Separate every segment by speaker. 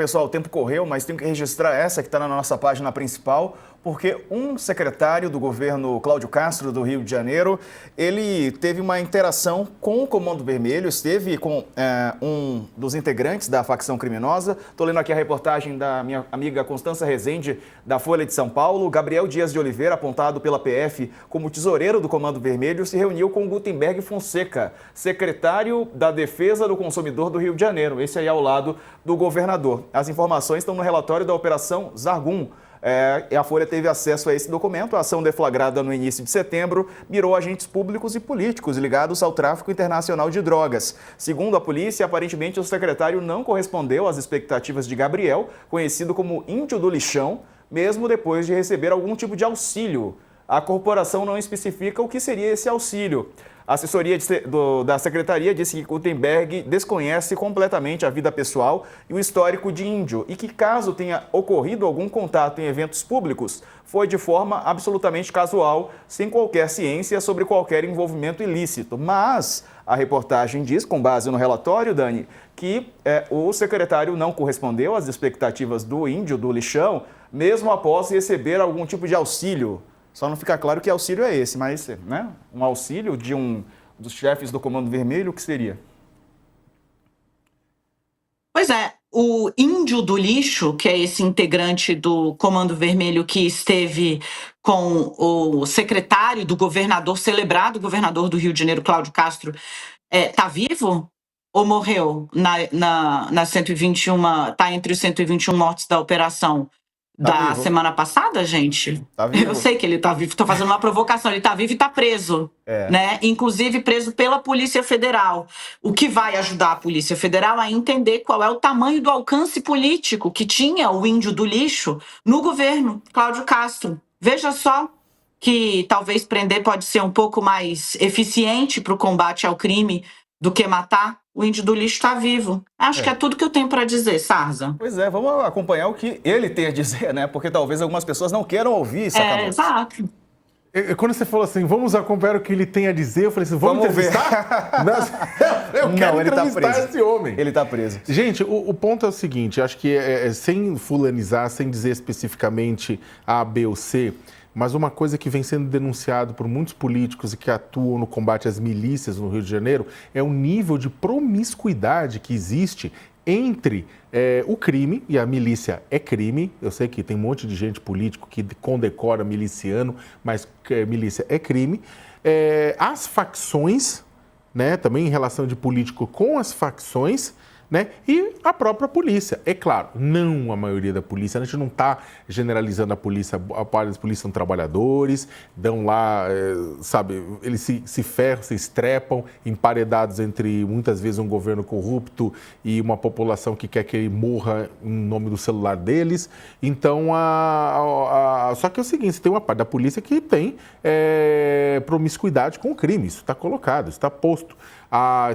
Speaker 1: Pessoal, o tempo correu, mas tenho que registrar essa que está na nossa página principal, porque um secretário do governo, Cláudio Castro, do Rio de Janeiro, ele teve uma interação com o Comando Vermelho, esteve com um dos integrantes da facção criminosa. Estou lendo aqui a reportagem da minha amiga Constança Rezende, da Folha de São Paulo. Gabriel Dias de Oliveira, apontado pela PF como tesoureiro do Comando Vermelho, se reuniu com Gutenberg Fonseca, secretário da Defesa do Consumidor do Rio de Janeiro. Esse aí ao lado do governador. As informações estão no relatório da Operação Zargum. A Folha teve acesso a esse documento. A ação deflagrada no início de setembro mirou agentes públicos e políticos ligados ao tráfico internacional de drogas. Segundo a polícia, aparentemente o secretário não correspondeu às expectativas de Gabriel, conhecido como Índio do Lixão, mesmo depois de receber algum tipo de auxílio. A corporação não especifica o que seria esse auxílio. A assessoria da secretaria disse que Gutenberg desconhece completamente a vida pessoal e o histórico de Índio e que, caso tenha ocorrido algum contato em eventos públicos, foi de forma absolutamente casual, sem qualquer ciência sobre qualquer envolvimento ilícito. Mas a reportagem diz, com base no relatório, Dani, que o secretário não correspondeu às expectativas do Índio, do Lixão, mesmo após receber algum tipo de auxílio. Só não fica claro que auxílio é esse, mas um auxílio de um dos chefes do Comando Vermelho, o que seria?
Speaker 2: Pois é, o Índio do Lixo, que é esse integrante do Comando Vermelho que esteve com o secretário do governador, celebrado governador do Rio de Janeiro, Cláudio Castro, tá vivo ou morreu na 121, tá entre os 121 mortes da operação? Da semana passada, gente?
Speaker 1: Tá vivo.
Speaker 2: Eu sei que ele tá vivo, tô fazendo uma provocação. Ele tá vivo e tá preso, né? Inclusive preso pela Polícia Federal. O que vai ajudar a Polícia Federal a entender qual é o tamanho do alcance político que tinha o Índio do Lixo no governo Cláudio Castro. Veja só que talvez prender pode ser um pouco mais eficiente para o combate ao crime do que matar. O Índio do Lixo está vivo. Acho que é tudo que eu tenho para dizer, Sarza.
Speaker 1: Pois é, vamos acompanhar o que ele tem a dizer, né? Porque talvez algumas pessoas não queiram ouvir isso.
Speaker 2: Exato.
Speaker 3: Quando você falou assim, vamos acompanhar o que ele tem a dizer, eu falei assim, vamos entrevistar? Eu quero entrevistar esse homem.
Speaker 1: Ele está preso.
Speaker 3: Gente, o ponto é o seguinte, acho que sem fulanizar, sem dizer especificamente A, B ou C, mas uma coisa que vem sendo denunciado por muitos políticos e que atuam no combate às milícias no Rio de Janeiro é o nível de promiscuidade que existe entre o crime, e a milícia é crime. Eu sei que tem um monte de gente político que condecora miliciano, mas milícia é crime. As facções, né, também em relação de político com as facções, né? E a própria polícia. É claro, não a maioria da polícia, a gente não está generalizando a polícia, as polícias são trabalhadores, dão lá, sabe, eles se ferram, se estrepam, emparedados entre, muitas vezes, um governo corrupto e uma população que quer que ele morra em nome do celular deles. Então, só que é o seguinte, você tem uma parte da polícia que tem promiscuidade com o crime, isso está colocado, isso está posto.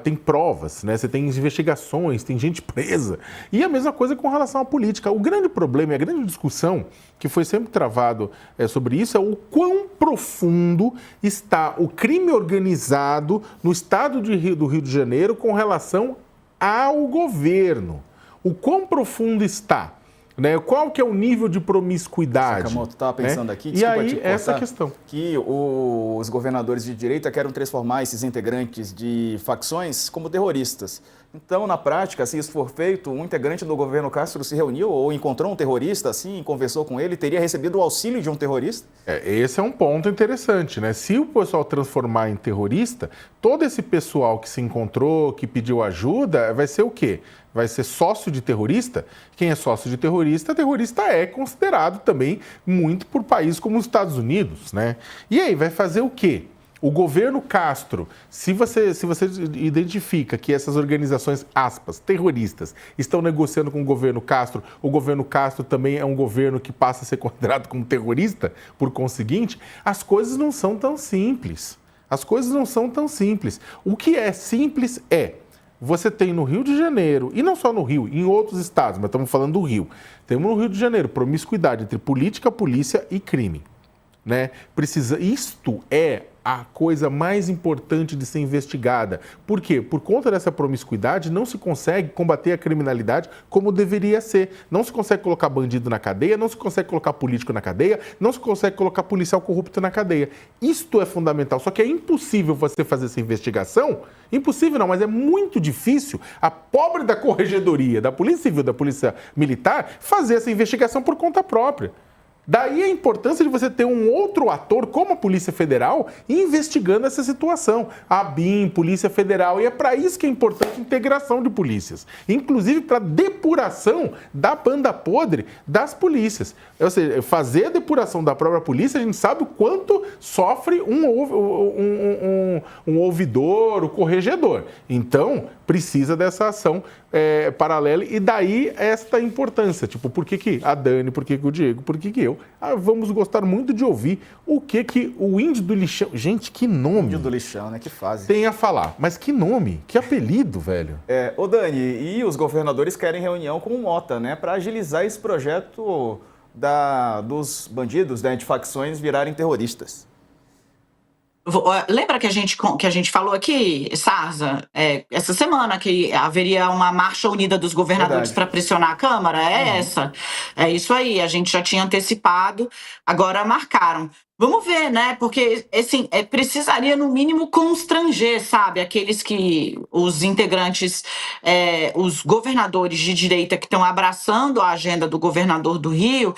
Speaker 3: Tem provas, né? Você tem investigações, tem gente presa. E a mesma coisa com relação à política. O grande problema e a grande discussão que foi sempre travado sobre isso é o quão profundo está o crime organizado no estado do Rio de Janeiro com relação ao governo. O quão profundo está? Né? Qual que é o nível de promiscuidade?
Speaker 1: Sakamoto, estava pensando aqui,
Speaker 3: e aí, essa questão.
Speaker 1: Que os governadores de direita querem transformar esses integrantes de facções como terroristas. Então, na prática, se isso for feito, um integrante do governo Castro se reuniu ou encontrou um terrorista, assim, conversou com ele, teria recebido o auxílio de um terrorista?
Speaker 3: Esse é um ponto interessante, né? Se o pessoal transformar em terrorista, todo esse pessoal que se encontrou, que pediu ajuda, vai ser o quê? Vai ser sócio de terrorista? Quem é sócio de terrorista, terrorista é considerado também muito por países como os Estados Unidos, né? E aí, vai fazer o quê? O governo Castro, se você identifica que essas organizações, aspas, terroristas, estão negociando com o governo Castro também é um governo que passa a ser considerado como terrorista, por conseguinte, as coisas não são tão simples. As coisas não são tão simples. O que é simples você tem no Rio de Janeiro, e não só no Rio, em outros estados, mas estamos falando do Rio, temos no Rio de Janeiro promiscuidade entre política, polícia e crime. Né? Isto é a coisa mais importante de ser investigada. Por quê? Por conta dessa promiscuidade, não se consegue combater a criminalidade como deveria ser. Não se consegue colocar bandido na cadeia, não se consegue colocar político na cadeia, não se consegue colocar policial corrupto na cadeia. Isto é fundamental, só que é impossível você fazer essa investigação. Impossível não, mas é muito difícil a pobre da corregedoria, da Polícia Civil, da Polícia Militar, fazer essa investigação por conta própria. Daí a importância de você ter um outro ator, como a Polícia Federal, investigando essa situação. A BIM, Polícia Federal, e é para isso que é importante a integração de polícias. Inclusive para depuração da banda podre das polícias. Ou seja, fazer a depuração da própria polícia, a gente sabe o quanto sofre um ouvidor, o corregedor. Então, precisa dessa ação paralela, e daí esta importância. Tipo, por que a Dani, por que o Diego, por que eu? Vamos gostar muito de ouvir o que o Índio do Lixão... Gente, que nome!
Speaker 1: Índio do Lixão, né? Que fase.
Speaker 3: Tem a falar. Mas que nome, que apelido, velho.
Speaker 1: Ô Dani, e os governadores querem reunião com o Mota, né? Para agilizar esse projeto dos bandidos, né, de facções virarem terroristas.
Speaker 2: Lembra que a gente falou aqui, Sarza, essa semana, que haveria uma marcha unida dos governadores para pressionar a Câmara? Essa. É isso aí, a gente já tinha antecipado, agora marcaram. Vamos ver, né? Porque, assim, precisaria, no mínimo, constranger, sabe? Os integrantes, os governadores de direita que estão abraçando a agenda do governador do Rio,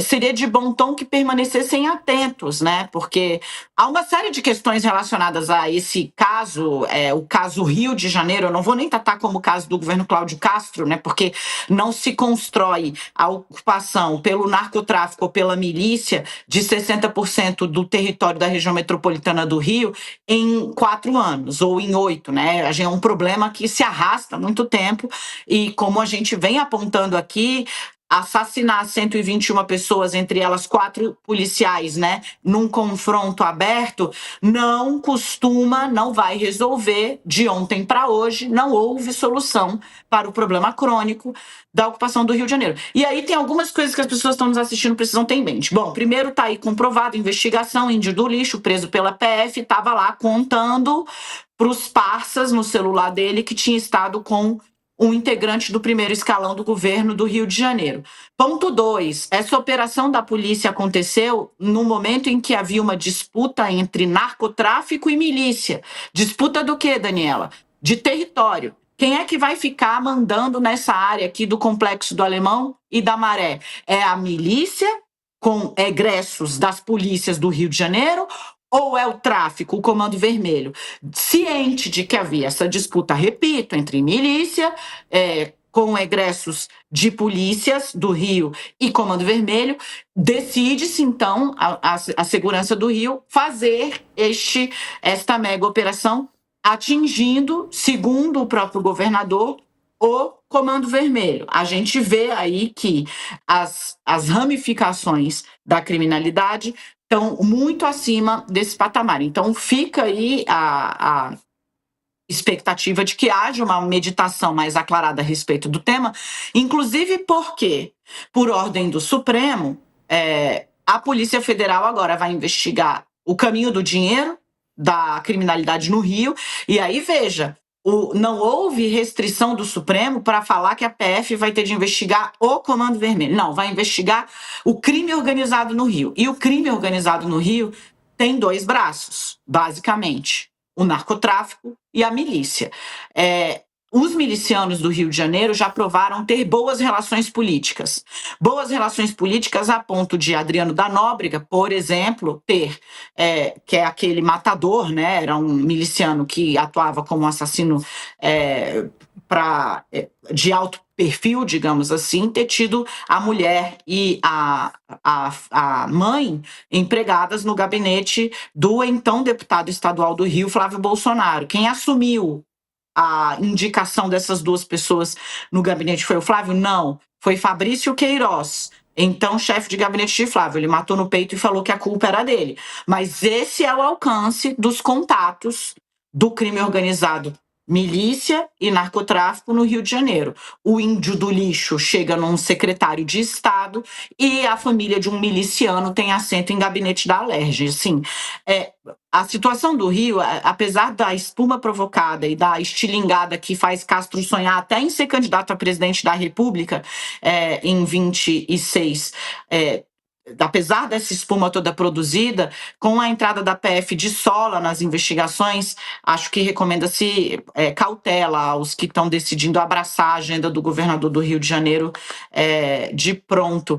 Speaker 2: seria de bom tom que permanecessem atentos, né? Porque há uma série de questões relacionadas a esse caso, o caso Rio de Janeiro. Eu não vou nem tratar como o caso do governo Cláudio Castro, né? Porque não se constrói a ocupação pelo narcotráfico ou pela milícia de 60% do território da região metropolitana do Rio em 4 anos, ou em 8, né? É um problema que se arrasta há muito tempo, e como a gente vem apontando aqui, assassinar 121 pessoas, entre elas 4 policiais, né, num confronto aberto, não vai resolver de ontem para hoje. Não houve solução para o problema crônico da ocupação do Rio de Janeiro. E aí tem algumas coisas que as pessoas que estão nos assistindo precisam ter em mente. Bom, primeiro tá aí comprovado, investigação, Índio do Lixo, preso pela PF, estava lá contando para os parças no celular dele que tinha estado com um integrante do primeiro escalão do governo do Rio de Janeiro. Ponto 2. Essa operação da polícia aconteceu no momento em que havia uma disputa entre narcotráfico e milícia. Disputa do quê, Daniela? De território. Quem é que vai ficar mandando nessa área aqui do Complexo do Alemão e da Maré? É a milícia, com egressos das polícias do Rio de Janeiro, ou é o tráfico, o Comando Vermelho? Ciente de que havia essa disputa, repito, entre milícia, com egressos de polícias do Rio e Comando Vermelho, decide-se, então, a segurança do Rio fazer esta mega operação, atingindo, segundo o próprio governador, o Comando Vermelho. A gente vê aí que as ramificações da criminalidade estão muito acima desse patamar. Então, fica aí a expectativa de que haja uma meditação mais aclarada a respeito do tema, inclusive porque, por ordem do Supremo, a Polícia Federal agora vai investigar o caminho do dinheiro da criminalidade no Rio. E aí, veja, não houve restrição do Supremo para falar que a PF vai ter de investigar o Comando Vermelho. Não, vai investigar o crime organizado no Rio. E o crime organizado no Rio tem 2 braços, basicamente: o narcotráfico e a milícia. Os milicianos do Rio de Janeiro já provaram ter boas relações políticas. Boas relações políticas a ponto de Adriano da Nóbrega, por exemplo, que é aquele matador, né? Era um miliciano que atuava como assassino de alto perfil, digamos assim, ter tido a mulher e a mãe empregadas no gabinete do então deputado estadual do Rio, Flávio Bolsonaro. Quem assumiu a indicação dessas 2 pessoas no gabinete foi o Flávio? Não, foi Fabrício Queiroz, então chefe de gabinete de Flávio. Ele matou no peito e falou que a culpa era dele. Mas esse é o alcance dos contatos do crime organizado, milícia e narcotráfico no Rio de Janeiro. O Índio do Lixo chega num secretário de Estado e a família de um miliciano tem assento em gabinete da Alerj. Assim, A situação do Rio, apesar da espuma provocada e da estilingada que faz Castro sonhar até em ser candidato a presidente da República em 26, apesar dessa espuma toda produzida, com a entrada da PF de sola nas investigações, acho que recomenda-se cautela aos que estão decidindo abraçar a agenda do governador do Rio de Janeiro de pronto.